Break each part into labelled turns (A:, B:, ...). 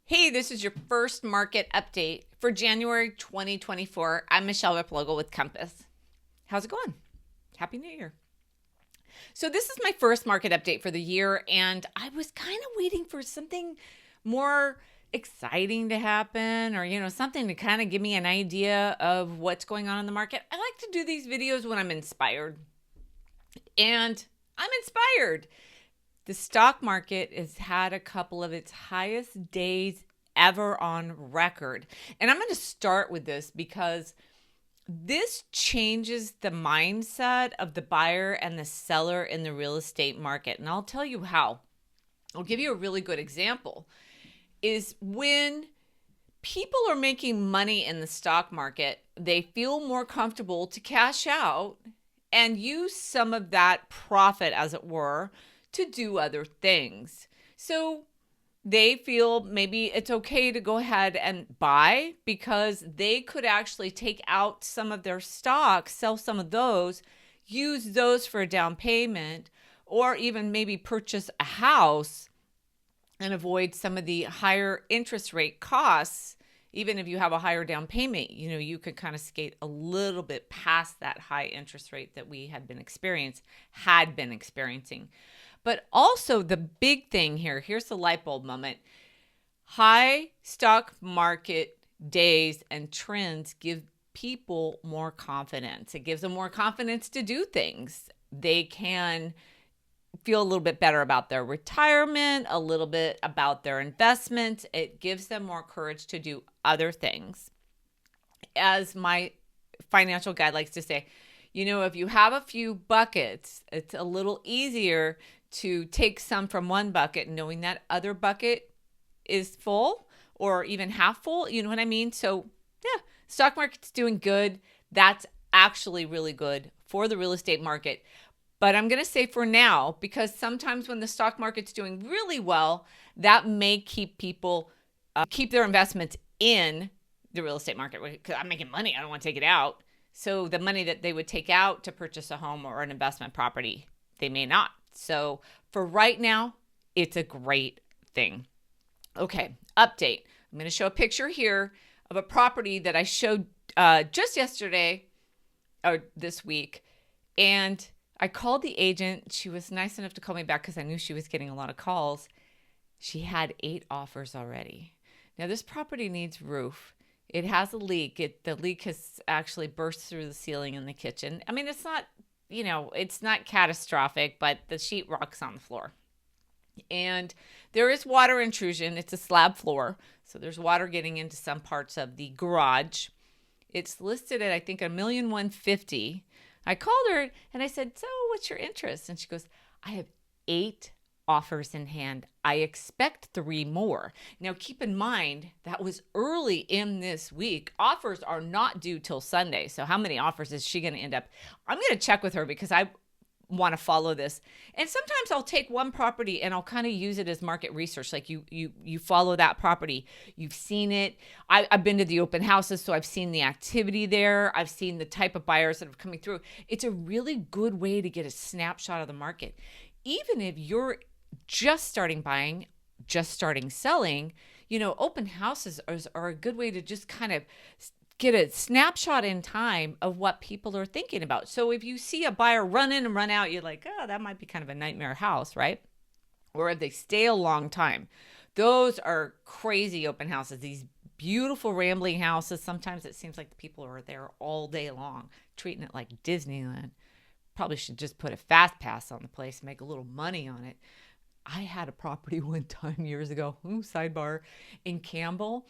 A: Hey, this is your first market update for January 2024. I'm Michele Replogle with Compass. How's it going? Happy New Year. So this is my first market update for the year, and I was kind of waiting for something more exciting to happen, or something to kind of give me an idea of what's going on in the market. I like to do these videos when I'm inspired, and I'm inspired. The stock market has had a couple of its highest days ever on record. And I'm going to start with this because this changes the mindset of the buyer and the seller in the real estate market. And I'll tell you how. I'll give you a really good example. Is when people are making money in the stock market, they feel more comfortable to cash out and use some of that profit, as it were, to do other things. So they feel maybe it's okay to go ahead and buy because they could actually take out some of their stock, sell some of those, use those for a down payment, or even maybe purchase a house and avoid some of the higher interest rate costs. Even if you have a higher down payment, you could kind of skate a little bit past that high interest rate that we had been experiencing. But also the big thing here's the light bulb moment. High stock market days and trends give people more confidence. It gives them more confidence to do things. They can feel a little bit better about their retirement, a little bit about their investment. It gives them more courage to do other things. As my financial guide likes to say, if you have a few buckets, it's a little easier to take some from one bucket knowing that other bucket is full or even half full. You know what I mean? So yeah, stock market's doing good. That's actually really good for the real estate market. But I'm going to say for now, because sometimes when the stock market's doing really well, that may keep people keep their investments in the real estate market because I'm making money. I don't want to take it out. So the money that they would take out to purchase a home or an investment property, they may not. So for right now, it's a great thing. Okay, update. I'm going to show a picture here of a property that I showed just yesterday or this week. And I called the agent. She was nice enough to call me back because I knew she was getting a lot of calls. She had 8 offers already. Now, this property needs roof. It has a leak. The leak has actually burst through the ceiling in the kitchen. I mean, it's not catastrophic, but the sheetrock's on the floor. And there is water intrusion. It's a slab floor, so there's water getting into some parts of the garage. It's listed at, I think, $1,150,000. I called her and I said, so what's your interest? And she goes, I have 8 offers in hand. I expect 3 more. Now, keep in mind, that was early in this week. Offers are not due till Sunday. So how many offers is she going to end up? I'm going to check with her because I want to follow this. And sometimes I'll take one property and I'll kind of use it as market research. Like you follow that property. You've seen it. I've been to the open houses, so I've seen the activity there. I've seen the type of buyers that are coming through. It's a really good way to get a snapshot of the market. Even if you're just starting buying, just starting selling, open houses are a good way to just kind of get a snapshot in time of what people are thinking about. So if you see a buyer run in and run out, you're like, oh, that might be kind of a nightmare house, right? Or if they stay a long time, those are crazy open houses. These beautiful rambling houses. Sometimes it seems like the people are there all day long, treating it like Disneyland. Probably should just put a fast pass on the place, make a little money on it. I had a property one time years ago, sidebar, in Campbell.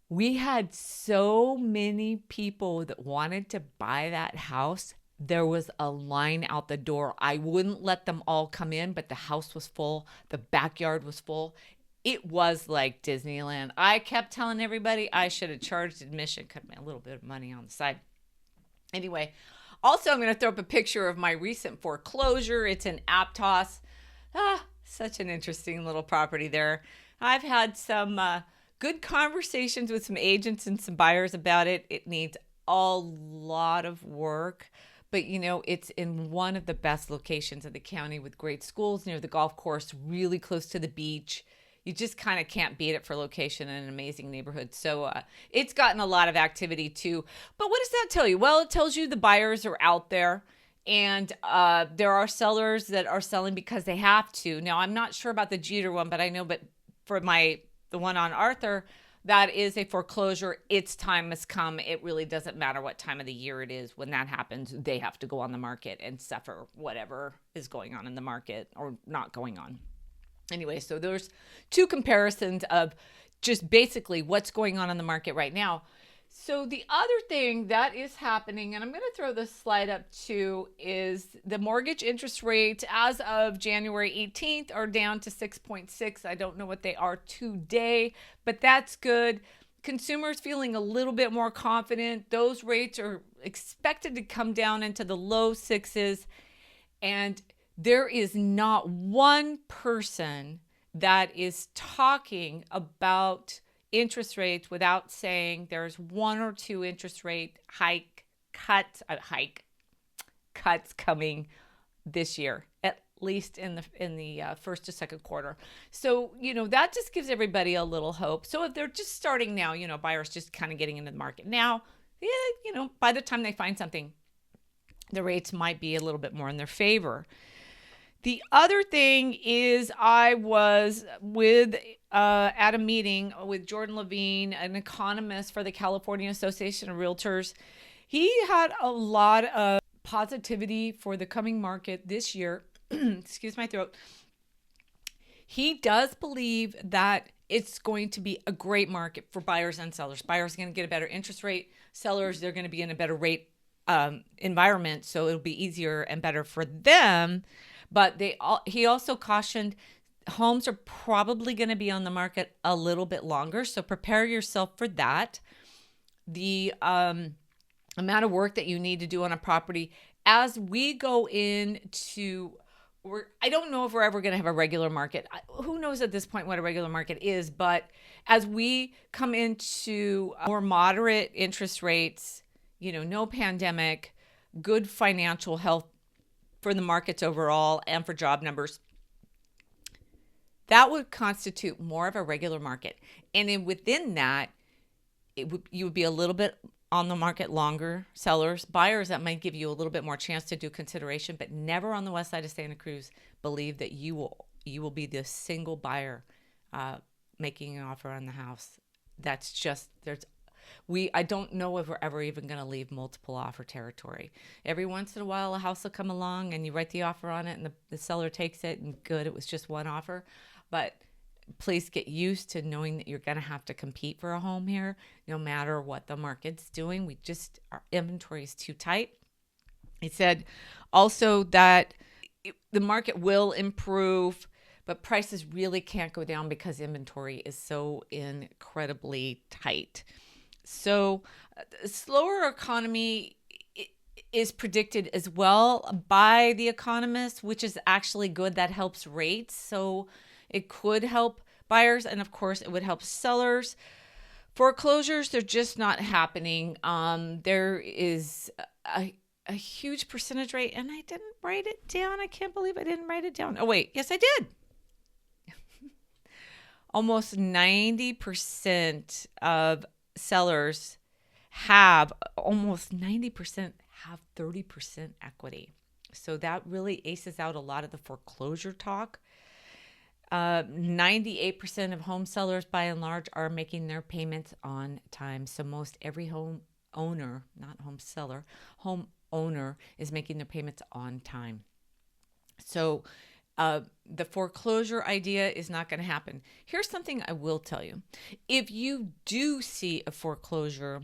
A: We had so many people that wanted to buy that house. There was a line out the door. I wouldn't let them all come in, but the house was full. The backyard was full. It was like Disneyland. I kept telling everybody I should have charged admission, cut me a little bit of money on the side. Anyway, also I'm going to throw up a picture of my recent foreclosure. It's in Aptos. Such an interesting little property there. I've had some good conversations with some agents and some buyers about it. It needs a lot of work, but it's in one of the best locations of the county with great schools near the golf course, really close to the beach. you just kind of can't beat it for location in an amazing neighborhood. So it's gotten a lot of activity too. But what does that tell you? Well, it tells you the buyers are out there, and there are sellers that are selling because they have to. Now, I'm not sure about the Jeter one, but I know, but for the one on Arthur, that is a foreclosure. Its time has come. It really doesn't matter what time of the year it is. When that happens, they have to go on the market and suffer whatever is going on in the market or not going on. Anyway, so there's two comparisons of just basically what's going on in the market right now. So the other thing that is happening, and I'm going to throw this slide up too, is the mortgage interest rates as of January 18th are down to 6.6. I don't know what they are today, but that's good. Consumers feeling a little bit more confident. Those rates are expected to come down into the low sixes. And there is not one person that is talking about interest rates without saying there's one or two interest rate cuts coming this year, at least in the first to second quarter. So, that just gives everybody a little hope. So if they're just starting now, buyers just kind of getting into the market now, by the time they find something, the rates might be a little bit more in their favor. The other thing is I was at a meeting with Jordan Levine, an economist for the California Association of Realtors. He had a lot of positivity for the coming market this year. Excuse my throat. He does believe that it's going to be a great market for buyers and sellers. Buyers are going to get a better interest rate. Sellers, they're going to be in a better rate environment, so it'll be easier and better for them. But he also cautioned homes are probably going to be on the market a little bit longer, so prepare yourself for that. The amount of work that you need to do on a property as we go into, I don't know if we're ever going to have a regular market. Who knows at this point what a regular market is, but as we come into more moderate interest rates, no pandemic, good financial health for the markets overall and for job numbers, that would constitute more of a regular market. And then within that, you would be a little bit on the market longer. Sellers, buyers, that might give you a little bit more chance to do consideration, but never on the west side of Santa Cruz believe that you will be the single buyer making an offer on the house. That's just, I don't know if we're ever even going to leave multiple offer territory. Every once in a while, a house will come along and you write the offer on it and the seller takes it and good, it was just one offer. But please get used to knowing that you're going to have to compete for a home here, no matter what the market's doing. Our inventory is too tight. He said also that the market will improve, but prices really can't go down because inventory is so incredibly tight. So a slower economy is predicted as well by the economists, which is actually good. That helps rates. So it could help buyers, and of course it would help sellers. Foreclosures, they're just not happening. There is a huge percentage rate, and I didn't write it down. I can't believe I didn't write it down. Oh wait, yes I did. Almost 90% of sellers have 30% equity. So that really aces out a lot of the foreclosure talk. 98% of home sellers, by and large, are making their payments on time. So most every home owner, not home seller, home owner is making their payments on time. So the foreclosure idea is not going to happen. Here's something I will tell you. If you do see a foreclosure,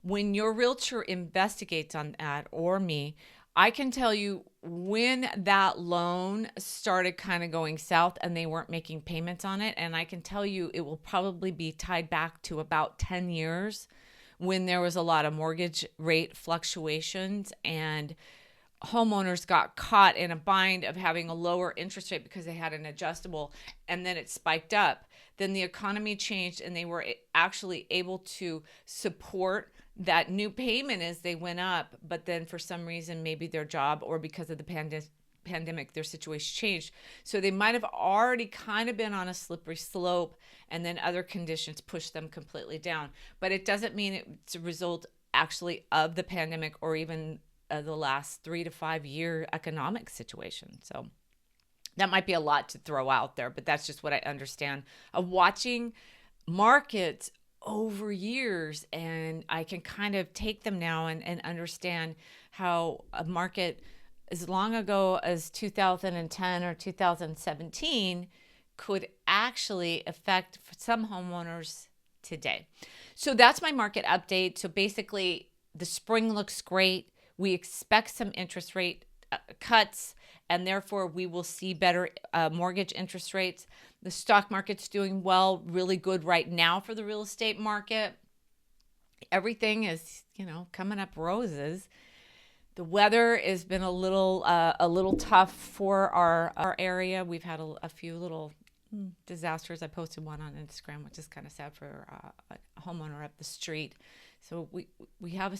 A: when your realtor investigates on that, or me, I can tell you when that loan started kind of going south and they weren't making payments on it. And I can tell you it will probably be tied back to about 10 years when there was a lot of mortgage rate fluctuations and homeowners got caught in a bind of having a lower interest rate because they had an adjustable, and then it spiked up. Then the economy changed and they were actually able to support that new payment as they went up. But then for some reason, maybe their job or because of the pandemic, their situation changed. So they might have already kind of been on a slippery slope, and then other conditions pushed them completely down. But it doesn't mean it's a result actually of the pandemic or even the last 3 to 5 year economic situation. So that might be a lot to throw out there, but that's just what I understand of watching markets over years. And I can kind of take them now and understand how a market as long ago as 2010 or 2017 could actually affect some homeowners today. So that's my market update. So basically, the spring looks great. We expect some interest rate cuts, and therefore we will see better mortgage interest rates. The stock market's doing well, really good right now for the real estate market. Everything is, coming up roses. The weather has been a little tough for our area. We've had a few little disasters. I posted one on Instagram, which is kind of sad for a homeowner up the street. So we have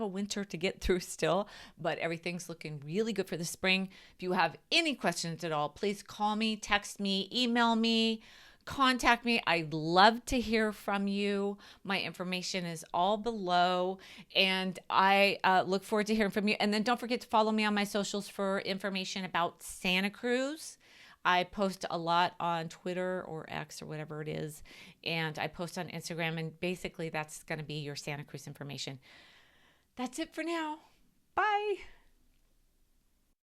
A: a winter to get through still, but everything's looking really good for the spring. If you have any questions at all, please call me, text me, email me, contact me. I'd love to hear from you. My information is all below, and I look forward to hearing from you. And then don't forget to follow me on my socials for information about Santa Cruz. I post a lot on Twitter or X or whatever it is, and I post on Instagram, and basically that's going to be your Santa Cruz information. That's it for now. Bye.